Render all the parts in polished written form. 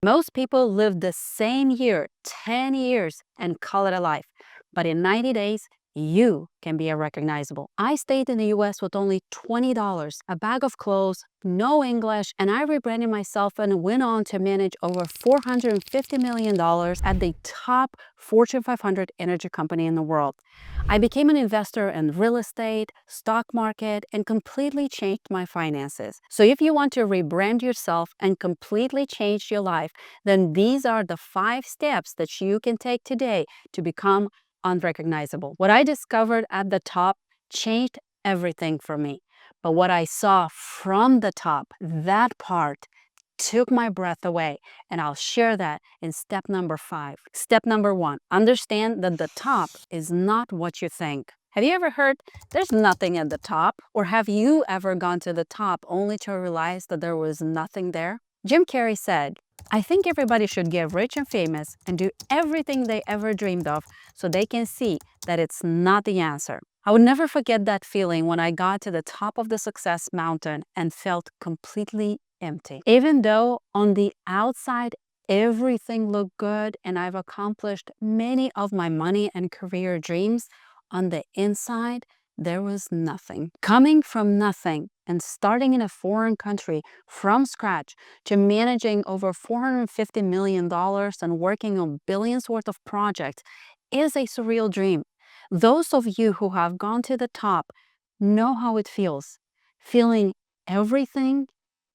Most people live the same year, 10 years, and call it a life. But in 90 days, you can be unrecognizable. I stayed in the US with only $20, a bag of clothes, no English, and I rebranded myself and went on to manage over $450 million at the top Fortune 500 energy company in the world. I became an investor in real estate, stock market, and completely changed my finances. So if you want to rebrand yourself and completely change your life, then these are the 5 steps that you can take today to become unrecognizable. What I discovered at the top changed everything for me. But what I saw from the top, that part, took my breath away, and I'll share that in step number 5. Step number 1, understand that the top is not what you think. Have you ever heard there's nothing at the top? Or have you ever gone to the top only to realize that there was nothing there? Jim Carrey said, "I think everybody should get rich and famous and do everything they ever dreamed of so they can see that it's not the answer." I would never forget that feeling when I got to the top of the success mountain and felt completely empty. Even though on the outside everything looked good and I've accomplished many of my money and career dreams, on the inside there was nothing. Coming from nothing and starting in a foreign country from scratch to managing over $450 million and working on billions worth of projects is a surreal dream. Those of you who have gone to the top know how it feels, feeling everything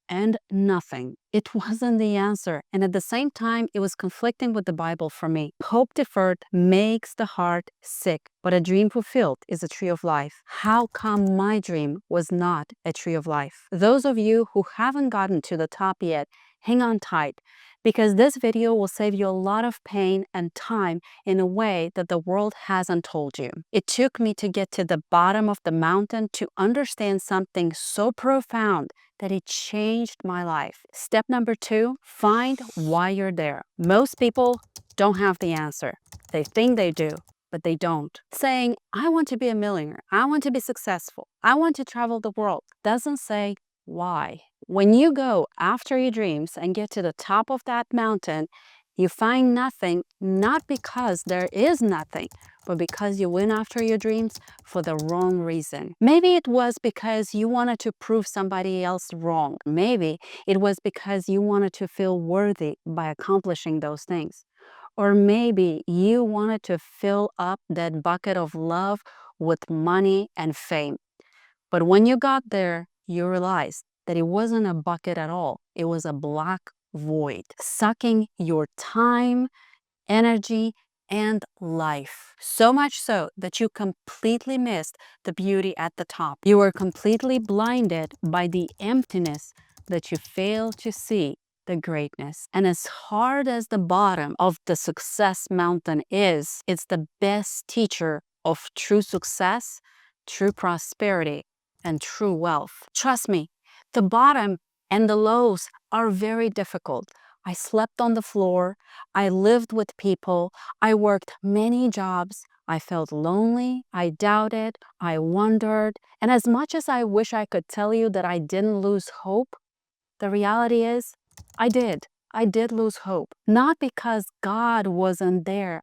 and nothing. It wasn't the answer. And at the same time, it was conflicting with the Bible for me. Hope deferred makes the heart sick, but a dream fulfilled is a tree of life. How come my dream was not a tree of life? Those of you who haven't gotten to the top yet, hang on tight, because this video will save you a lot of pain and time in a way that the world hasn't told you. It took me to get to the bottom of the mountain to understand something so profound that it changed my life. Step number 2, find why you're there. Most people don't have the answer. They think they do, but they don't. Saying, "I want to be a millionaire, I want to be successful, I want to travel the world," doesn't say why. When you go after your dreams and get to the top of that mountain, you find nothing, not because there is nothing, but because you went after your dreams for the wrong reason. Maybe it was because you wanted to prove somebody else wrong. Maybe it was because you wanted to feel worthy by accomplishing those things. Or maybe you wanted to fill up that bucket of love with money and fame. But when you got there, you realized that it wasn't a bucket at all. It was a black void, sucking your time, energy, and life. So much so that you completely missed the beauty at the top. You were completely blinded by the emptiness that you failed to see the greatness. And as hard as the bottom of the success mountain is, it's the best teacher of true success, true prosperity, and true wealth. Trust me, the bottom and the lows are very difficult. I slept on the floor, I lived with people, I worked many jobs, I felt lonely, I doubted, I wondered, and as much as I wish I could tell you that I didn't lose hope, the reality is, I did. I did lose hope. Not because God wasn't there,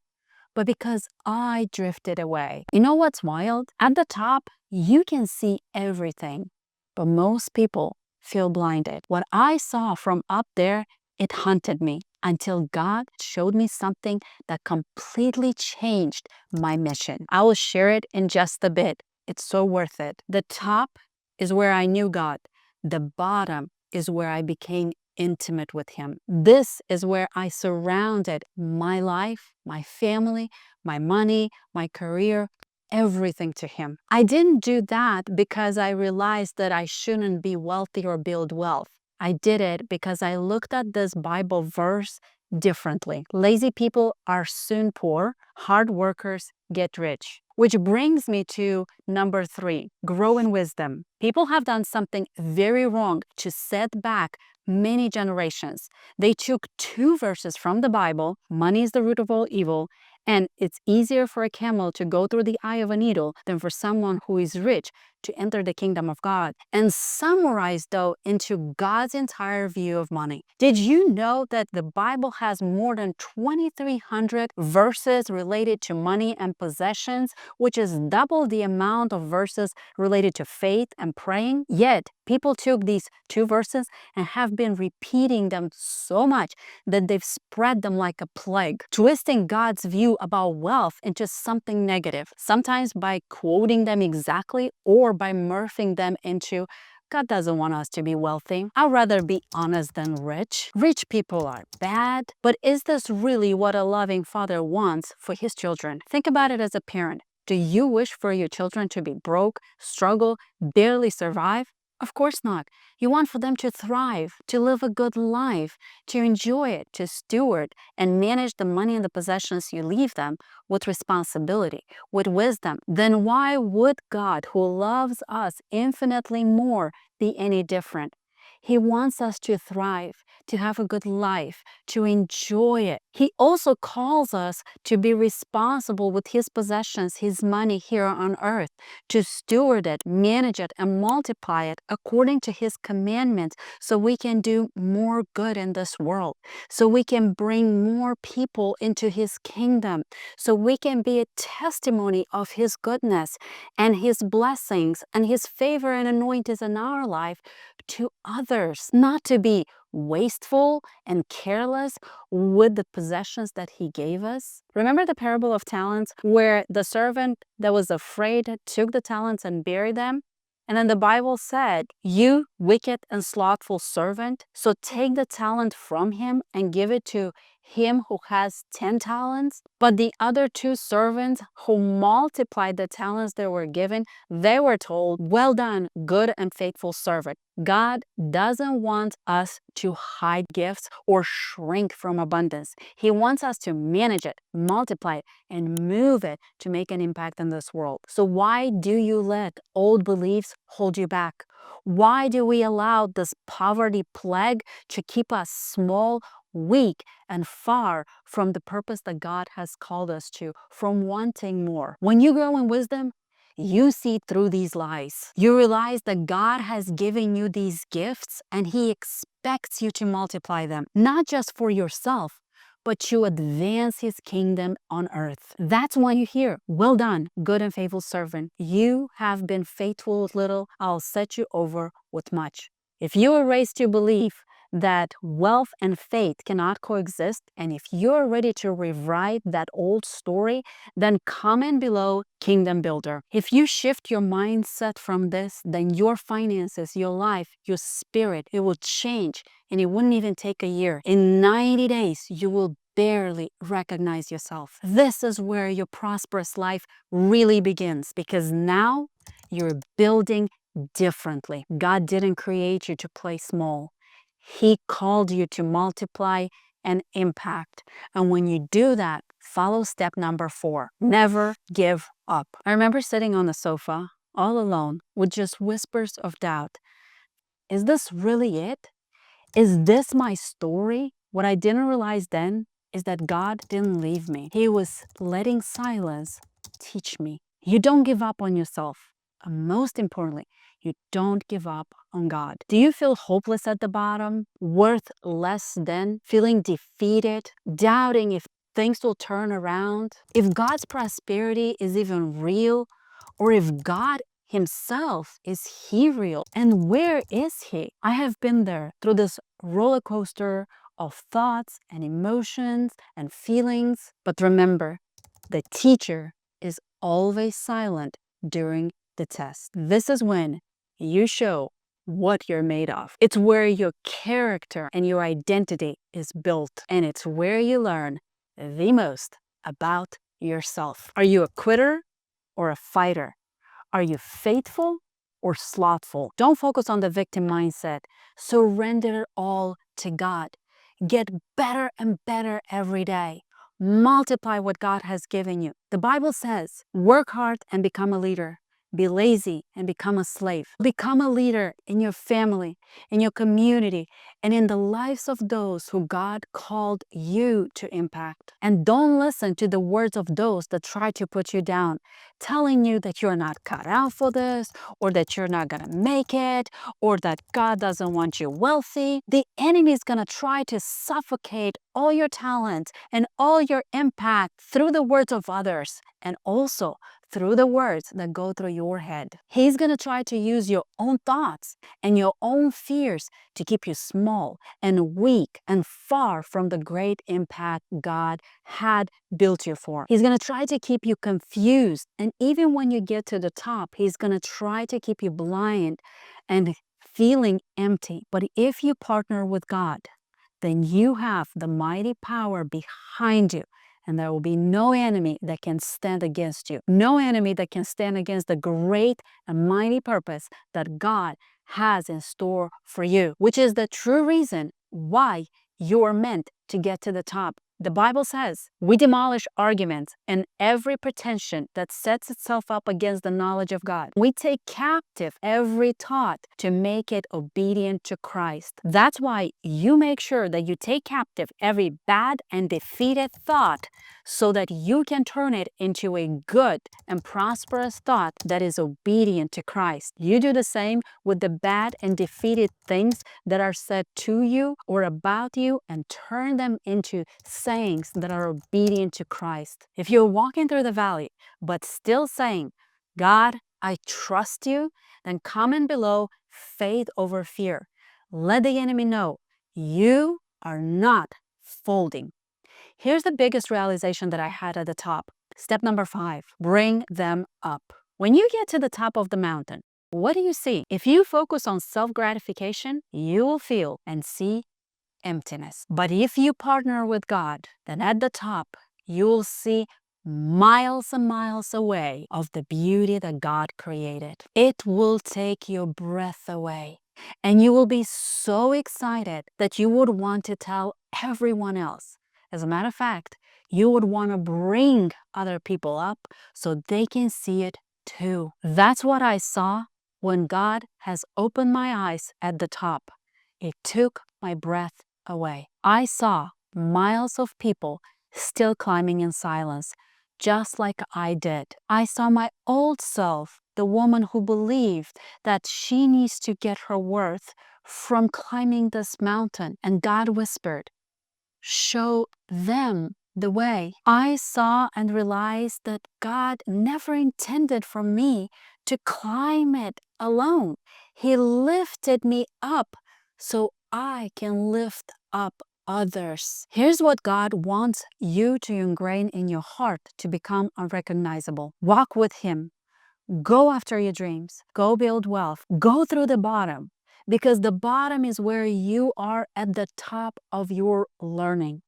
but because I drifted away. You know what's wild? At the top, you can see everything, but most people feel blinded. What I saw from up there, it haunted me until God showed me something that completely changed my mission. I will share it in just a bit. It's so worth it. The top is where I knew God. The bottom is where I became intimate with Him. This is where I surrounded my life, my family, my money, my career, everything to Him. I didn't do that because I realized that I shouldn't be wealthy or build wealth. I did it because I looked at this Bible verse differently. Lazy people are soon poor, hard workers get rich. Which brings me to number 3, grow in wisdom. People have done something very wrong to set back many generations. They took 2 verses from the Bible, money is the root of all evil, And it's easier for a camel to go through the eye of a needle than for someone who is rich to enter the kingdom of God. And summarized, though, into God's entire view of money. Did you know that the Bible has more than 2,300 verses related to money and possessions, which is double the amount of verses related to faith and praying? Yet, people took these two verses and have been repeating them so much that they've spread them like a plague, twisting God's view about wealth into something negative, sometimes by quoting them exactly or by morphing them into God doesn't want us to be wealthy. I'd rather be honest than rich. Rich people are bad. But is this really what a loving father wants for his children? Think about it as a parent. Do you wish for your children to be broke, struggle, barely survive? Of course not. You want for them to thrive, to live a good life, to enjoy it, to steward and manage the money and the possessions you leave them with responsibility, with wisdom. Then why would God, who loves us infinitely more, be any different? He wants us to thrive, to have a good life, to enjoy it. He also calls us to be responsible with His possessions, His money here on earth, to steward it, manage it, and multiply it according to His commandments so we can do more good in this world, so we can bring more people into His kingdom, so we can be a testimony of His goodness and His blessings and His favor and anointings in our life to others, not to be wasteful and careless with the possessions that He gave us. Remember the parable of talents where the servant that was afraid took the talents and buried them? And then the Bible said, "You wicked and slothful servant, so take the talent from him and give it to him who has 10 talents. But the other two servants who multiplied the talents they were given, they were told, 'Well done, good and faithful servant.'" God doesn't want us to hide gifts or shrink from abundance. He wants us to manage it, multiply it, and move it to make an impact in this world. So why do you let old beliefs hold you back? Why do we allow this poverty plague to keep us small, weak, and far from the purpose that God has called us to, from wanting more? When you grow in wisdom, you see through these lies. You realize that God has given you these gifts and He expects you to multiply them, not just for yourself, but to advance His kingdom on earth. That's why you hear, "Well done, good and faithful servant. You have been faithful with little, I'll set you over with much." If you were raised to believe that wealth and faith cannot coexist, and if you're ready to rewrite that old story, then comment below Kingdom Builder. If you shift your mindset from this, then your finances, your life, your spirit, it will change, and it wouldn't even take a year. In 90 days, you will barely recognize yourself. This is where your prosperous life really begins, because now you're building differently. God didn't create you to play small. He called you to multiply and impact. And when you do that, follow step number 4. Never give up. I remember sitting on the sofa all alone with just whispers of doubt. Is this really it? Is this my story? What I didn't realize then is that God didn't leave me. He was letting silence teach me. You don't give up on yourself. And most importantly, you don't give up on God. Do you feel hopeless at the bottom, worth less than, feeling defeated, doubting if things will turn around, if God's prosperity is even real, or if God Himself, is He real? And where is He? I have been there through this roller coaster of thoughts and emotions and feelings. But remember, the teacher is always silent during the test. This is when you show what you're made of. It's where your character and your identity is built. And it's where you learn the most about yourself. Are you a quitter or a fighter? Are you faithful or slothful? Don't focus on the victim mindset. Surrender it all to God. Get better and better every day. Multiply what God has given you. The Bible says, work hard and become a leader. be lazy and become a slave. Become a leader in your family, in your community, and in the lives of those who God called you to impact. And don't listen to the words of those that try to put you down, telling you that you're not cut out for this, or that you're not gonna make it, or that God doesn't want you wealthy. The enemy is gonna try to suffocate all your talent and all your impact through the words of others, and also through the words that go through your head. He's going to try to use your own thoughts and your own fears to keep you small and weak and far from the great impact God had built you for. He's going to try to keep you confused, and even when you get to the top, he's going to try to keep you blind and feeling empty. But if you partner with God, then you have the mighty power behind you, and there will be no enemy that can stand against you. No enemy that can stand against the great and mighty purpose that God has in store for you, which is the true reason why you are meant to get to the top. The Bible says, we demolish arguments and every pretension that sets itself up against the knowledge of God. We take captive every thought to make it obedient to Christ. That's why you make sure that you take captive every bad and defeated thought so that you can turn it into a good and prosperous thought that is obedient to Christ. You do the same with the bad and defeated things that are said to you or about you, and turn them into sayings that are obedient to Christ. If you're walking through the valley but still saying, God, I trust you, then comment below faith over fear. Let the enemy know you are not folding. Here's the biggest realization that I had at the top. Step number 5, bring them up. When you get to the top of the mountain, what do you see? If you focus on self-gratification, you will feel and see emptiness. But if you partner with God, then at the top, you will see miles and miles away of the beauty that God created. It will take your breath away, and you will be so excited that you would want to tell everyone else. As a matter of fact, you would want to bring other people up so they can see it too. That's what I saw when God has opened my eyes at the top. It took my breath away. I saw miles of people still climbing in silence, just like I did. I saw my old self, the woman who believed that she needs to get her worth from climbing this mountain. And God whispered, show them the way. I saw and realized that God never intended for me to climb it alone. He lifted me up so I can lift up others. Here's what God wants you to ingrain in your heart to become unrecognizable. Walk with Him. Go after your dreams. Go build wealth. Go through the bottom, because the bottom is where you are at the top of your learning.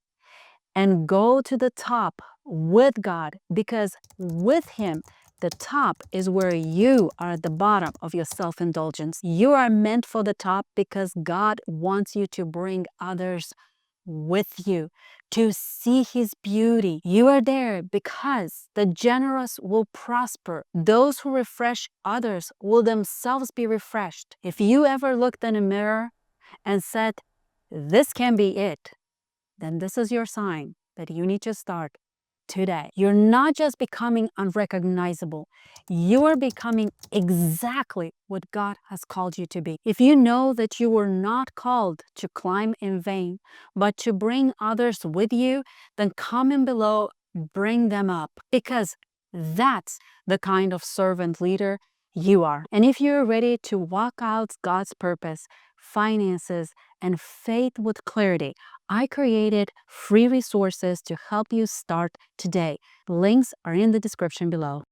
And go to the top with God, because with Him, the top is where you are at the bottom of your self-indulgence. You are meant for the top because God wants you to bring others with you to see His beauty. You are there because the generous will prosper. Those who refresh others will themselves be refreshed. If you ever looked in a mirror and said, this can be it, then this is your sign that you need to start today. You're not just becoming unrecognizable, you are becoming exactly what God has called you to be. If you know that you were not called to climb in vain, but to bring others with you, then comment below, bring them up, because that's the kind of servant leader you are. And if you're ready to walk out God's purpose, finances, and faith with clarity, I created free resources to help you start today. Links are in the description below.